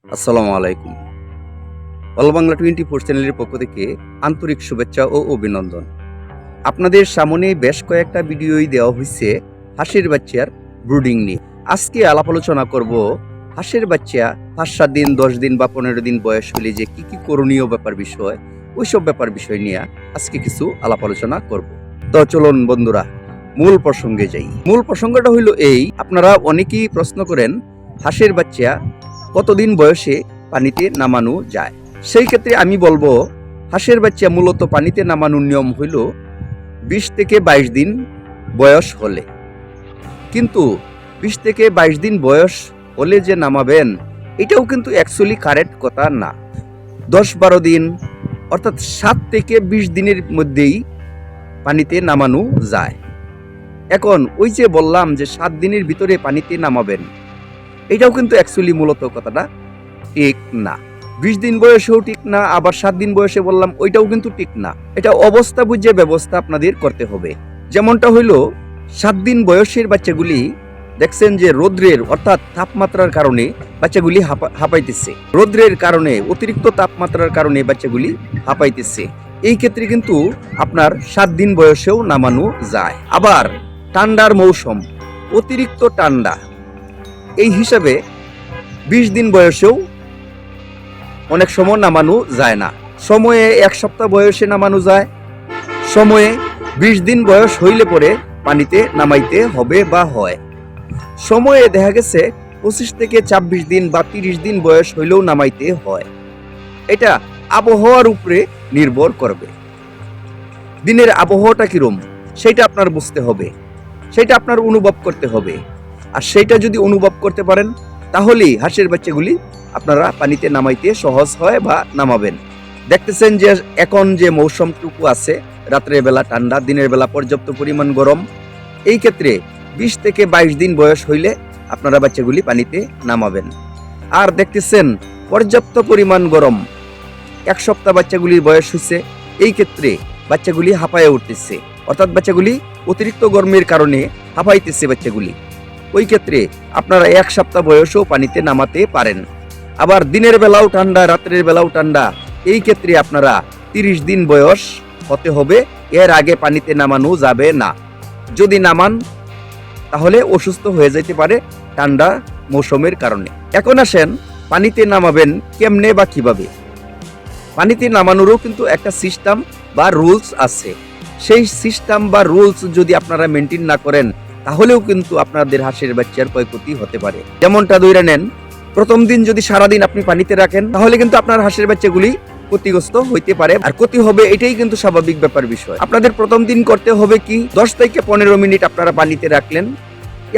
আসসালামু আলাইকুম। অল বাংলা 24 চ্যানেলের পক্ষ থেকে আন্তরিক শুভেচ্ছা ও অভিনন্দন। আপনাদের সামনে বেশ কয়েকটা ভিডিওই দেওয়া হয়েছে হাঁসের বাচ্চার ব্রুডিং নিয়ে। আজকে আলাপ আলোচনা করব হাঁসের বাচ্চা 5-7 দিন, 10 দিন বা 15 দিন বয়স হলে যে কি করণীয় ব্যাপার বিষয়, ওইসব ব্যাপার বিষয় নিয়ে আজকে কিছু আলাপ আলোচনা করব। তো চলুন বন্ধুরা, মূল প্রসঙ্গে যাই। মূল প্রসঙ্গটা হইল এই, আপনারা অনেকেই প্রশ্ন করেন হাঁসের বাচ্চা কতদিন বয়সে পানিতে নামানো যায়। সেই ক্ষেত্রে আমি বলবো হাঁসের বাচ্চা মূলত পানিতে নামানোর নিয়ম হইল 20 থেকে 22 দিন বয়স হলে। কিন্তু 20 থেকে 22 দিন বয়স হলে যে নামাবেন এটাও কিন্তু অ্যাকচুয়ালি কারেক্ট কথা না। 10-12 দিন অর্থাৎ 7 থেকে 20 দিনের মধ্যেই পানিতে নামানো যায়। এখন ওই যে বললাম যে 7 দিনের ভিতরে পানিতে নামাবেন, এটাও কিন্তু অ্যাকচুয়ালি মূলত কথাটা ঠিক না। 20 দিন বয়সেও ঠিক না, আবার 7 দিন বয়সে বললাম ওইটাও কিন্তু ঠিক না। এটা অবস্থা বুঝে ব্যবস্থা আপনাদের করতে হবে। যেমনটা হইলো 7 দিন বয়সের বাচ্চাগুলি দেখছেন যে রৌদ্রের অর্থাৎ তাপমাত্রার কারণে বাচ্চাগুলি হাঁপাইতেছে। রৌদ্রের কারণে, অতিরিক্ত তাপমাত্রার কারণে বাচ্চাগুলি হাঁপাইতেছে। এই ক্ষেত্রে কিন্তু আপনার 7 দিন বয়সেও নামানো যায়। আবার ঠান্ডার মৌসুম, অতিরিক্ত ঠান্ডা, এই হিসাবে 20 দিন বয়সেও অনেক সময় নামানো যায় না। সময়ে 1 সপ্তাহ বয়সে নামানো যায়, সময়ে 20 দিন বয়স হইলে পরে পানিতে নামাইতে হবে বা হয়। সময়ে দেখা গেছে 25 থেকে 26 দিন বা 30 দিন বয়স হইলেও নামাইতে হয়। এটা আবহাওয়ার উপরে নির্ভর করবে। দিনের আবহাওয়াটা কিরম সেটা আপনার বুঝতে হবে, সেটা আপনার অনুভব করতে হবে। আর সেটা যদি অনুভব করতে পারেন তাহলেই হাঁসের বাচ্চাগুলি আপনারা পানিতে নামাইতে সহজ হয় বা নামাবেন। দেখতেছেন যে এখন যে মৌসুমটুকু আছে, রাত্রের বেলা ঠান্ডা, দিনের বেলা পর্যাপ্ত পরিমাণ গরম। এই ক্ষেত্রে 20 থেকে 22 দিন বয়স হইলে আপনারা বাচ্চাগুলি পানিতে নামাবেন। আর দেখতেছেন পর্যাপ্ত পরিমাণ গরম, 1 সপ্তাহ বাচ্চাগুলির বয়স হচ্ছে, এই ক্ষেত্রে বাচ্চাগুলি হাঁপায়ে উঠতেছে, অর্থাৎ বাচ্চাগুলি অতিরিক্ত গরমের কারণে হাঁপাইতেছে বাচ্চাগুলি। ওই ক্ষেত্রে আপনারা 1 সপ্তাহ বয়সেও পানিতে নামাতে পারেন। আবার দিনের বেলাও ঠান্ডা, রাত্রের বেলাও ঠান্ডা, এই ক্ষেত্রে আপনারা 30 দিন বয়স হতে হবে, এর আগে পানিতে নামানো যাবে না। যদি নামান তাহলে অসুস্থ হয়ে যেতে পারে ঠান্ডা মৌসুমের কারণে। এখন আসেন পানিতে নামাবেন কেমনে বা কিভাবে। পানিতে নামানোরও কিন্তু একটা সিস্টেম বা রুলস আছে। সেই সিস্টেম বা রুলস যদি আপনারা মেনটেন না করেন তাহলেও কিন্তু আপনাদের হাঁসের বাচ্চার ক্ষয়ক্ষতি হতে পারে। যেমনটা ধরে নেন, প্রথম দিন যদি সারাদিন আপনি পানিতে রাখেন তাহলে কিন্তু আপনার হাঁসের বাচ্চাগুলি ক্ষতিগ্রস্ত হইতে পারে, আর ক্ষতি হবে, এটাই কিন্তু স্বাভাবিক ব্যাপার বিষয়। আপনাদের প্রথম দিন করতে হবে কি, 10 থেকে 15 মিনিট আপনারা পানিতে রাখলেন,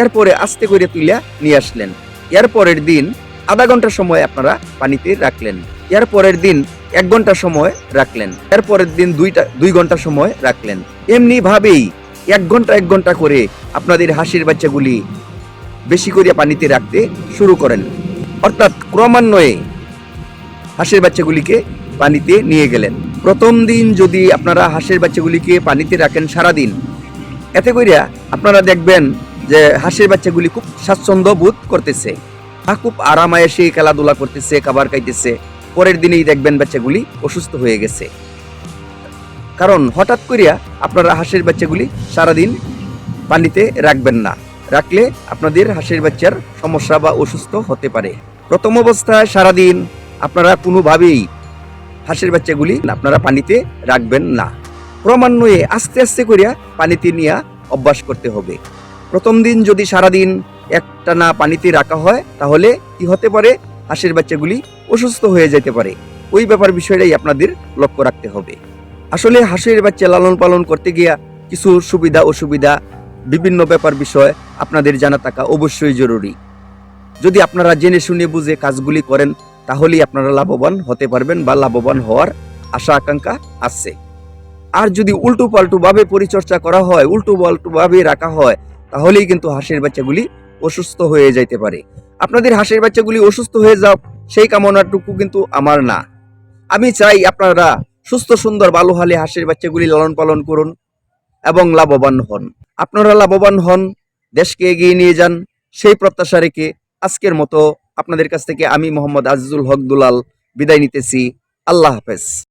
এরপরে আস্তে করে তুইলা নিয়ে আসলেন। এর পরের দিন আধা ঘন্টা সময় আপনারা পানিতে রাখলেন, এর পরের দিন 1 ঘন্টা সময় রাখলেন, এর পরের দিন 2 ঘন্টা সময় রাখলেন। এমনি ভাবেই 1 ঘন্টা 1 ঘন্টা করে আপনাদের হাঁসের বাচ্চাগুলি বেশি করে পানিতে রাখতে শুরু করেন। অর্থাৎ ক্রমান্বয়ে হাঁসের বাচ্চাগুলিকে পানিতে নিয়ে গেলেন। প্রথম দিন যদি আপনারা হাঁসের বাচ্চাগুলিকে পানিতে রাখেন সারাদিন, এতে করিয়া আপনারা দেখবেন যে হাঁসের বাচ্চাগুলি খুব স্বাচ্ছন্দ্য বোধ করতেছে, খুব আরামায়েসে খেলাধুলা করতেছে, খাবার খাইতেছে। পরের দিনেই দেখবেন বাচ্চাগুলি অসুস্থ হয়ে গেছে। কারণ হঠাৎ করিয়া আপনারা হাঁসের বাচ্চাগুলি সারাদিন পানিতে রাখবেন না, রাখলে আপনাদের হাঁসের বাচ্চার সমস্যা বা অসুস্থ হতে পারে। প্রথম অবস্থায় সারাদিন আপনারা কোনোভাবেই হাঁসের বাচ্চাগুলি আপনারা পানিতে রাখবেন না। ক্রমান্বয়ে আস্তে আস্তে করিয়া পানিতে নিয়ে অভ্যাস করতে হবে। প্রথম দিন যদি সারাদিন একটানা পানিতে রাখা হয় তাহলে কি হতে পারে, হাঁসের বাচ্চাগুলি অসুস্থ হয়ে যেতে পারে। ওই ব্যাপার বিষয়টাই আপনাদের লক্ষ্য রাখতে হবে। আসলে হাঁসের বাচ্চা লালন পালন করতে গিয়া কিছু সুবিধা অসুবিধা, বিভিন্ন ব্যাপার বিষয় আপনাদের জানা থাকা অবশ্যই জরুরি। যদি আপনারা জেনে শুনে বুঝে কাজগুলি করেন তাহলেই আপনারা লাভবান হতে পারবেন বা লাভবান হওয়ার আশা আকাঙ্ক্ষা আছে। আর যদি উল্টো পাল্টো ভাবে পরিচর্যা করা হয়, উল্টো পাল্টো ভাবে রাখা হয়, তাহলেই কিন্তু হাঁসের বাচ্চাগুলি অসুস্থ হয়ে যাইতে পারে। আপনাদের হাঁসের বাচ্চাগুলি অসুস্থ হয়ে যাও সেই কামনাটুকু কিন্তু আমার না। আমি চাই আপনারা সুস্থ সুন্দর ভালো হালে হাঁসের বাচ্চাগুলি লালন পালন করুন এবং লাভবান হন। আপনারা লাভবান হন, দেশকে এগিয়ে নিয়ে যান, সেই প্রত্যাশা রেখে আজকের মতো আপনাদের কাছ থেকে আমি মোহাম্মদ আজিজুল হক দুলাল বিদায় নিতেছি। আল্লাহ হাফেজ।